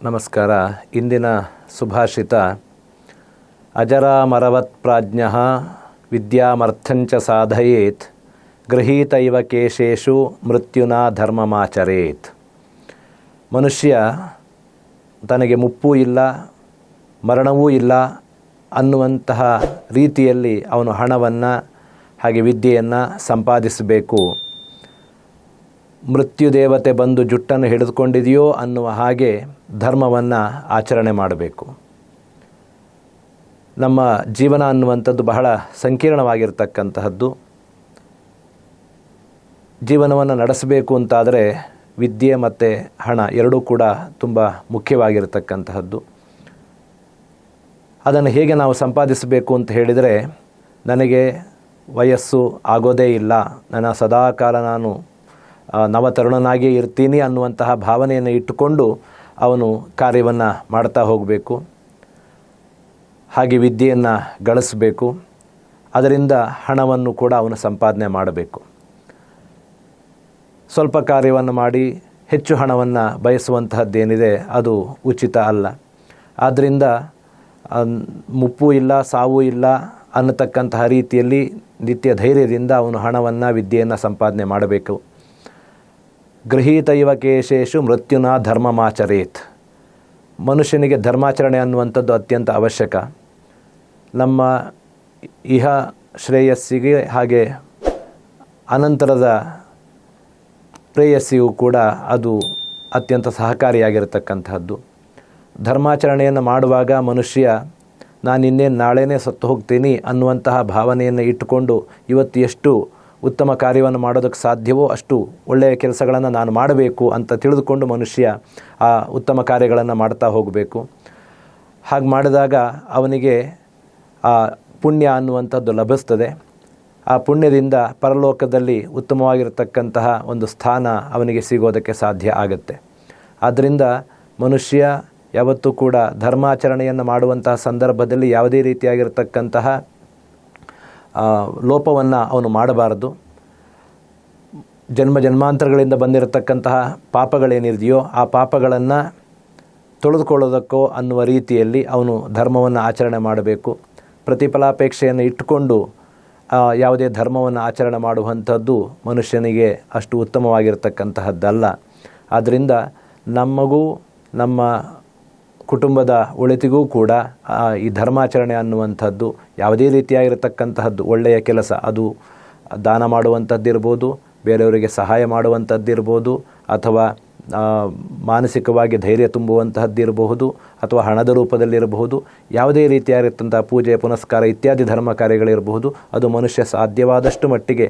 ನಮಸ್ಕಾರ. ಇಂದಿನ ಸುಭಾಷಿತ ಅಜರಾಮರವತ್ ಪ್ರಾಜ್ಞಃ ವಿದ್ಯಾಮರ್ಥಂಚ ಸಾಧಯೇತ್ ಗೃಹೀತ ಇವ ಕೇಶೇಷು ಮೃತ್ಯುನಾ ಧರ್ಮಮಾಚರೇತ್. ಮನುಷ್ಯ ತನಗೆ ಮುಪ್ಪೂ ಇಲ್ಲ ಮರಣವೂ ಇಲ್ಲ ಅನ್ನುವಂತಹ ರೀತಿಯಲ್ಲಿ ಅವನು ಹಣವನ್ನು ಹಾಗೆ ವಿದ್ಯೆಯನ್ನು ಸಂಪಾದಿಸಬೇಕು. ಮೃತ್ಯುದೇವತೆ ಬಂದು ಜುಟ್ಟನ್ನು ಹಿಡಿದುಕೊಂಡಿದೆಯೋ ಅನ್ನುವ ಹಾಗೆ ಧರ್ಮವನ್ನು ಆಚರಣೆ ಮಾಡಬೇಕು. ನಮ್ಮ ಜೀವನ ಅನ್ನುವಂಥದ್ದು ಬಹಳ ಸಂಕೀರ್ಣವಾಗಿರ್ತಕ್ಕಂತಹದ್ದು. ಜೀವನವನ್ನು ನಡೆಸಬೇಕು ಅಂತಾದರೆ ವಿದ್ಯೆ ಮತ್ತು ಹಣ ಎರಡೂ ಕೂಡ ತುಂಬ ಮುಖ್ಯವಾಗಿರ್ತಕ್ಕಂತಹದ್ದು. ಅದನ್ನು ಹೇಗೆ ನಾವು ಸಂಪಾದಿಸಬೇಕು ಅಂತ ಹೇಳಿದರೆ, ನನಗೆ ವಯಸ್ಸು ಆಗೋದೇ ಇಲ್ಲ, ನನ್ನ ಸದಾಕಾಲ ನಾನು ನವತರುಣನಾಗಿಯೇ ಇರ್ತೀನಿ ಅನ್ನುವಂತಹ ಭಾವನೆಯನ್ನು ಇಟ್ಟುಕೊಂಡು ಅವನು ಕಾರ್ಯವನ್ನು ಮಾಡ್ತಾ ಹೋಗಬೇಕು. ಹಾಗೆ ವಿದ್ಯೆಯನ್ನು ಗಳಿಸಬೇಕು. ಅದರಿಂದ ಹಣವನ್ನು ಕೂಡ ಅವನು ಸಂಪಾದನೆ ಮಾಡಬೇಕು. ಸ್ವಲ್ಪ ಕಾರ್ಯವನ್ನು ಮಾಡಿ ಹೆಚ್ಚು ಹಣವನ್ನು ಬಯಸುವಂತಹದ್ದೇನಿದೆ ಅದು ಉಚಿತ ಅಲ್ಲ. ಆದ್ದರಿಂದ ಮುಪ್ಪು ಇಲ್ಲ ಸಾವು ಇಲ್ಲ ಅನ್ನತಕ್ಕಂತಹ ರೀತಿಯಲ್ಲಿ ನಿತ್ಯ ಧೈರ್ಯದಿಂದ ಅವನು ಹಣವನ್ನು ವಿದ್ಯೆಯನ್ನು ಸಂಪಾದನೆ ಮಾಡಬೇಕು. ಗೃಹೀತ ಇವ ಕೇಶೇಷು ಮೃತ್ಯುನಾ ಧರ್ಮಮಾಚರೇತ್. ಮನುಷ್ಯನಿಗೆ ಧರ್ಮಾಚರಣೆ ಅನ್ನುವಂಥದ್ದು ಅತ್ಯಂತ ಅವಶ್ಯಕ. ನಮ್ಮ ಇಹ ಶ್ರೇಯಸ್ಸಿಗೆ ಹಾಗೆ ಅನಂತರದ ಪ್ರೇಯಸ್ಸಿಗೂ ಕೂಡ ಅದು ಅತ್ಯಂತ ಸಹಕಾರಿಯಾಗಿರತಕ್ಕಂತಹದ್ದು. ಧರ್ಮಾಚರಣೆಯನ್ನು ಮಾಡುವಾಗ ಮನುಷ್ಯ ನಾನಿನ್ನೇನು ನಾಳೆನೇ ಸತ್ತು ಹೋಗ್ತೀನಿ ಅನ್ನುವಂತಹ ಭಾವನೆಯನ್ನು ಇಟ್ಟುಕೊಂಡು ಇವತ್ತು ಎಷ್ಟು ಉತ್ತಮ ಕಾರ್ಯವನ್ನು ಮಾಡೋದಕ್ಕೆ ಸಾಧ್ಯವೋ ಅಷ್ಟು ಒಳ್ಳೆಯ ಕೆಲಸಗಳನ್ನು ನಾನು ಮಾಡಬೇಕು ಅಂತ ತಿಳಿದುಕೊಂಡು ಮನುಷ್ಯ ಆ ಉತ್ತಮ ಕಾರ್ಯಗಳನ್ನು ಮಾಡ್ತಾ ಹೋಗಬೇಕು. ಹಾಗೆ ಮಾಡಿದಾಗ ಅವನಿಗೆ ಆ ಪುಣ್ಯ ಅನ್ನುವಂಥದ್ದು ಲಭಿಸ್ತದೆ. ಆ ಪುಣ್ಯದಿಂದ ಪರಲೋಕದಲ್ಲಿ ಉತ್ತಮವಾಗಿರತಕ್ಕಂತಹ ಒಂದು ಸ್ಥಾನ ಅವನಿಗೆ ಸಿಗೋದಕ್ಕೆ ಸಾಧ್ಯ ಆಗುತ್ತೆ. ಆದ್ದರಿಂದ ಮನುಷ್ಯ ಯಾವತ್ತೂ ಕೂಡ ಧರ್ಮಾಚರಣೆಯನ್ನು ಮಾಡುವಂತಹ ಸಂದರ್ಭದಲ್ಲಿ ಯಾವುದೇ ರೀತಿಯಾಗಿರತಕ್ಕಂತಹ ಲೋಪವನ್ನು ಅವನು ಮಾಡಬಾರದು. ಜನ್ಮಾಂತರಗಳಿಂದ ಬಂದಿರತಕ್ಕಂತಹ ಪಾಪಗಳೇನಿದೆಯೋ ಆ ಪಾಪಗಳನ್ನು ತೊಳೆದುಕೊಳ್ಳೋದಕ್ಕೋ ಅನ್ನುವ ರೀತಿಯಲ್ಲಿ ಅವನು ಧರ್ಮವನ್ನು ಆಚರಣೆ ಮಾಡಬೇಕು. ಪ್ರತಿಫಲಾಪೇಕ್ಷೆಯನ್ನು ಇಟ್ಟುಕೊಂಡು ಯಾವುದೇ ಧರ್ಮವನ್ನು ಆಚರಣೆ ಮಾಡುವಂಥದ್ದು ಮನುಷ್ಯನಿಗೆ ಅಷ್ಟು ಉತ್ತಮವಾಗಿರ್ತಕ್ಕಂತಹದ್ದಲ್ಲ. ಆದ್ದರಿಂದ ನಮಗೂ ನಮ್ಮ ಕುಟುಂಬದ ಒಳಿತಿಗೂ ಕೂಡ ಈ ಧರ್ಮಾಚರಣೆ ಅನ್ನುವಂಥದ್ದು ಯಾವುದೇ ರೀತಿಯಾಗಿರತಕ್ಕಂತಹದ್ದು ಒಳ್ಳೆಯ ಕೆಲಸ, ಅದು ದಾನ ಮಾಡುವಂಥದ್ದಿರ್ಬೋದು, ಬೇರೆಯವರಿಗೆ ಸಹಾಯ ಮಾಡುವಂಥದ್ದಿರ್ಬೋದು, ಅಥವಾ ಮಾನಸಿಕವಾಗಿ ಧೈರ್ಯ ತುಂಬುವಂತಹದ್ದಿರಬಹುದು, ಅಥವಾ ಹಣದ ರೂಪದಲ್ಲಿರಬಹುದು, ಯಾವುದೇ ರೀತಿಯಾಗಿರ್ತಂಥ ಪೂಜೆ ಪುನಸ್ಕಾರ ಇತ್ಯಾದಿ ಧರ್ಮ ಕಾರ್ಯಗಳಿರಬಹುದು. ಅದು ಮನುಷ್ಯ ಸಾಧ್ಯವಾದಷ್ಟು ಮಟ್ಟಿಗೆ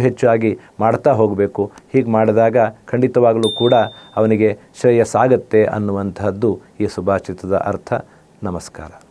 ಹೆಚ್ಚಾಗಿ ಮಾಡ್ತಾ ಹೋಗಬೇಕು. ಹೀಗೆ ಮಾಡಿದಾಗ ಖಂಡಿತವಾಗಲೂ ಕೂಡ ಅವನಿಗೆ ಶ್ರೇಯಸ್ಸಾಗತ್ತೆ ಅನ್ನುವಂತಹದ್ದು ಈ ಸುಭಾಷಿತದ ಅರ್ಥ. ನಮಸ್ಕಾರ.